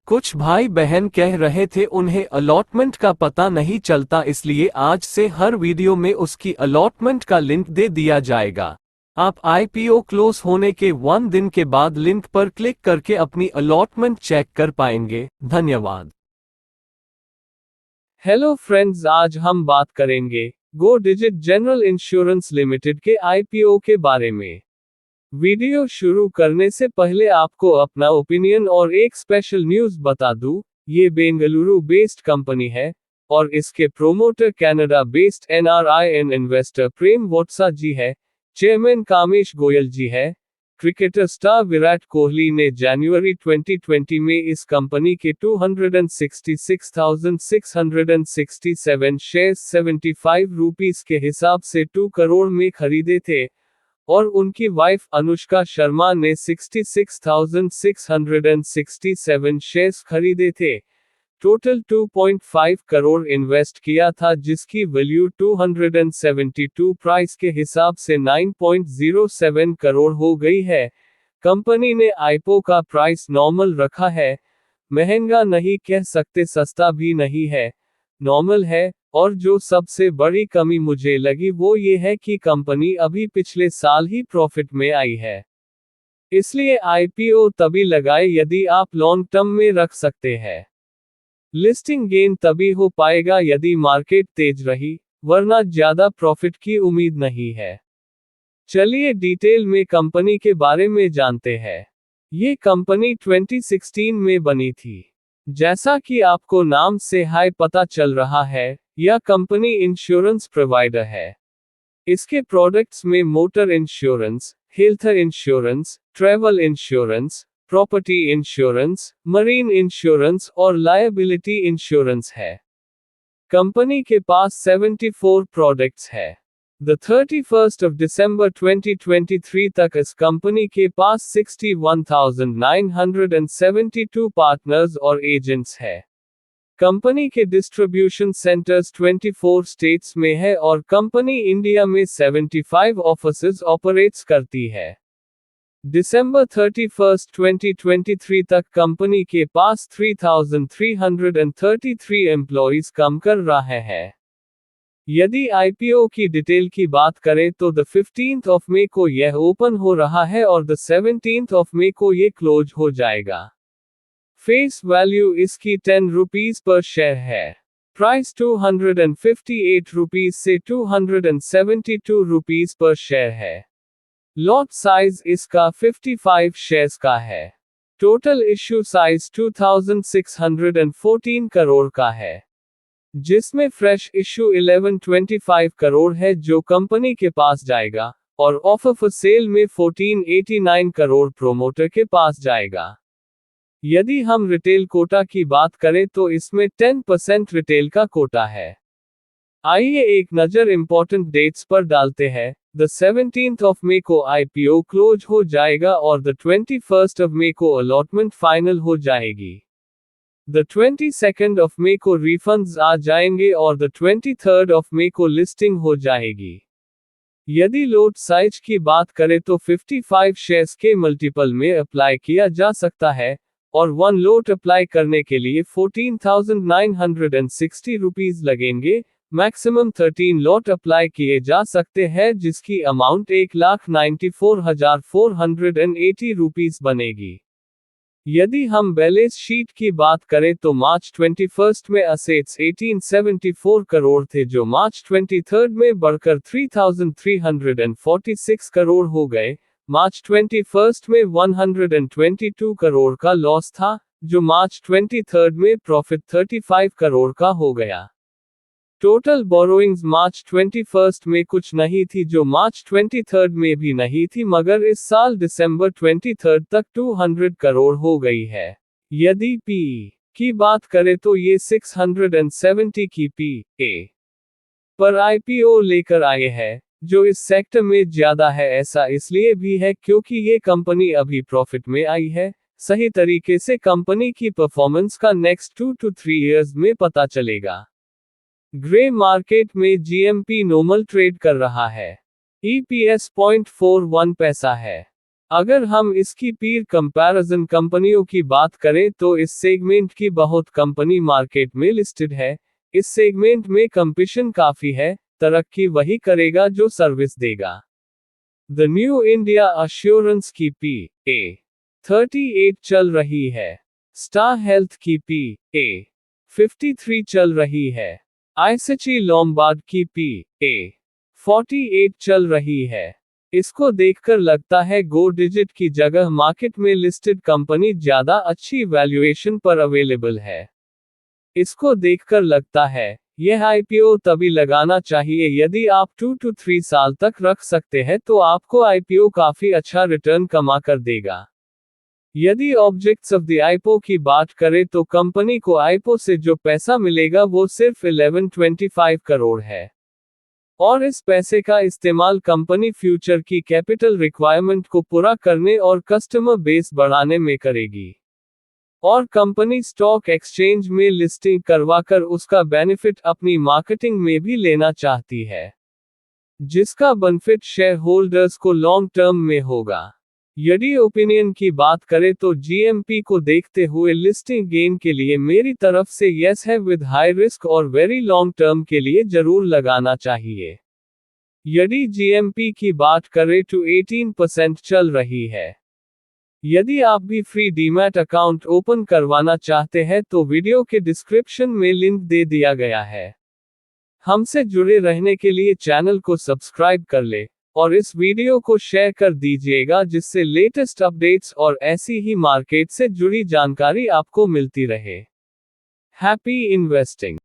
कुछ भाई बहन कह रहे थे उन्हें अलॉटमेंट का पता नहीं चलता, इसलिए आज से हर वीडियो में उसकी अलॉटमेंट का लिंक दे दिया जाएगा। आप आईपीओ क्लोज होने के 1 दिन के बाद लिंक पर क्लिक करके अपनी अलॉटमेंट चेक कर पाएंगे। धन्यवाद। हेलो फ्रेंड्स, आज हम बात करेंगे गो डिजिट जनरल इंश्योरेंस लिमिटेड के आईपीओ के बारे में। वीडियो शुरू करने से पहले आपको अपना ओपिनियन और एक स्पेशल न्यूज़ बता दूं, ये बेंगलुरु बेस्ड कंपनी है और इसके प्रोमोटर कनाडा बेस्ड एनआरआईएन इन्वेस्टर प्रेम वोट्सा जी है, चेयरमैन कामेश गोयल जी है। क्रिकेटर स्टार विराट कोहली ने जनवरी 2020 में इस कंपनी के 266,667 शेयर्स 75 रुपीस के हिसाब से 2 करोड़ में खरीदे थे और उनकी वाइफ अनुष्का शर्मा ने 66,667 शेयर्स खरीदे थे। टोटल 2.5 करोड़ इन्वेस्ट किया था, जिसकी वैल्यू 272 प्राइस के हिसाब से 9.07 करोड़ हो गई है। कंपनी ने आईपीओ का प्राइस नॉर्मल रखा है, महंगा नहीं कह सकते, सस्ता भी नहीं है, नॉर्मल है। और जो सबसे बड़ी कमी मुझे लगी वो ये है कि कंपनी अभी पिछले साल ही प्रॉफिट में आई है, इसलिए आईपीओ तभी लगाए यदि आप लॉन्ग टर्म में रख सकते हैं। लिस्टिंग गेन तभी हो पाएगा यदि मार्केट तेज रही, वरना ज्यादा प्रॉफिट की उम्मीद नहीं है। चलिए डिटेल में कंपनी के बारे में जानते हैं। ये कंपनी 2016 में बनी थी। जैसा कि आपको नाम से हाई पता चल रहा है, यह कंपनी इंश्योरेंस प्रोवाइडर है। इसके प्रोडक्ट्स में motor insurance, health insurance, travel insurance, property insurance, marine insurance और लायबिलिटी इंश्योरेंस है। कंपनी के पास 74 प्रोडक्ट्स है। द 31st of December 2023 तक इस कंपनी के पास 61,972 पार्टनर्स और एजेंट्स है। कंपनी के डिस्ट्रीब्यूशन सेंटर्स 24 स्टेट्स में है और कंपनी इंडिया में 75 ऑफिसेज ऑपरेट्स करती है। दिसंबर 31, 2023 तक कंपनी के पास 3,333 एम्प्लॉइज काम कर रहे हैं। यदि आईपीओ की डिटेल की बात करें तो द 15th of May को यह ओपन हो रहा है और द 17th of May को यह क्लोज हो जाएगा। फेस वैल्यू इसकी 10 रुपीस पर शेयर है। प्राइस 258 रुपीस से 272 रुपीस पर शेयर है। लॉट साइज इसका 55 शेयर्स का है। टोटल इश्यू साइज 2614 करोड़ का है, जिसमें फ्रेश इश्यू 1125 करोड़ है जो कंपनी के पास जाएगा और ऑफर फॉर सेल में 1489 करोड़ प्रोमोटर के पास जाएगा। यदि हम रिटेल कोटा की बात करें तो इसमें 10% रिटेल का कोटा है। आइए एक नज़र इंपॉर्टेंट डेट्स पर डालते हैं। द 17th of May को आईपीओ क्लोज हो जाएगा और द 21st of May को अलॉटमेंट फाइनल हो जाएगी। द 22nd of May को रिफंड्स आ जाएंगे और द 23rd of May को लिस्टिंग हो जाएगी। यदि लॉट साइज की बात करें तो 55 शेयर्स के मल्टीपल में अप्लाई किया जा सकता है और 1 लॉट अप्लाई करने के लिए 14,960 रुपीस लगेंगे। मैक्सिमम 13 लॉट अप्लाई किए जा सकते हैं, जिसकी अमाउंट 1,94,480 रुपीस बनेगी। यदि हम बैलेंस शीट की बात करें तो मार्च 21 में असेट्स 1874 करोड़ थे, जो मार्च 23 में बढ़कर 3,346 करोड़ हो गए। मार्च 21 में 122 करोड़ का लॉस था, जो मार्च 23 में प्रॉफिट 35 करोड़ का हो गया। टोटल बोरोइंग्स मार्च 21 में कुछ नहीं थी, जो मार्च 23 में भी नहीं थी, मगर इस साल दिसंबर 23 तक 200 करोड़ हो गई है। यदि पीई की बात करें तो ये 670 की पीए पर आईपीओ लेकर आए हैं, जो इस सेक्टर में ज्यादा है। ऐसा इसलिए भी है क्योंकि ये कंपनी अभी प्रॉफिट में आई है। सही तरीके से कंपनी की परफॉर्मेंस का नेक्स्ट 2 to 3 इयर्स में पता चलेगा। ग्रे मार्केट में जीएमपी नॉर्मल ट्रेड कर रहा है। ईपीएस 0.41 पैसा है। अगर हम इसकी पीर कंपैरिजन कंपनियों की बात करें तो इस सेगमेंट की बहुत कंपनी मार्केट में लिस्टेड है। इस सेगमेंट में कंपटीशन काफी है, तरक्की वही करेगा जो सर्विस देगा। द न्यू इंडिया एश्योरेंस की PA38 चल रही है। स्टार हेल्थ की PA53 चल रही है। आईसीएचई लोम्बार्ड की PA48 चल रही है। इसको देखकर लगता है गो डिजिट की जगह मार्केट में लिस्टेड कंपनी ज्यादा अच्छी वैल्यूएशन पर अवेलेबल है। इसको देखकर लगता है यह आईपीओ तभी लगाना चाहिए यदि आप 2 to 3 साल तक रख सकते हैं तो आपको आईपीओ काफी अच्छा रिटर्न कमा कर देगा। यदि ऑब्जेक्ट्स ऑफ द आईपीओ की बात करें तो कंपनी को आईपीओ से जो पैसा मिलेगा वो सिर्फ 1125 करोड़ है। और इस पैसे का इस्तेमाल कंपनी फ्यूचर की कैपिटल रिक्वायरमेंट को पूरा करने और कस्टमर बेस बढ़ाने में करेगी। और कंपनी स्टॉक एक्सचेंज में लिस्टिंग करवाकर उसका बेनिफिट अपनी मार्केटिंग में भी लेना चाहती है, जिसका बेनिफिट शेयर होल्डर्स को लॉन्ग टर्म में होगा। यदि ओपिनियन की बात करें तो जीएमपी को देखते हुए लिस्टिंग गेन के लिए मेरी तरफ से यस है, विद हाई रिस्क और वेरी लॉन्ग टर्म के लिए जरूर लगाना चाहिए। यदि जीएमपी की बात करें तो 18% चल रही है। यदि आप भी फ्री डीमैट अकाउंट ओपन करवाना चाहते हैं तो वीडियो के डिस्क्रिप्शन में लिंक दे दिया गया है। हमसे जुड़े रहने के लिए चैनल को सब्सक्राइब कर ले और इस वीडियो को शेयर कर दीजिएगा जिससे लेटेस्ट अपडेट्स और ऐसी ही मार्केट से जुड़ी जानकारी आपको मिलती रहे। Happy investing.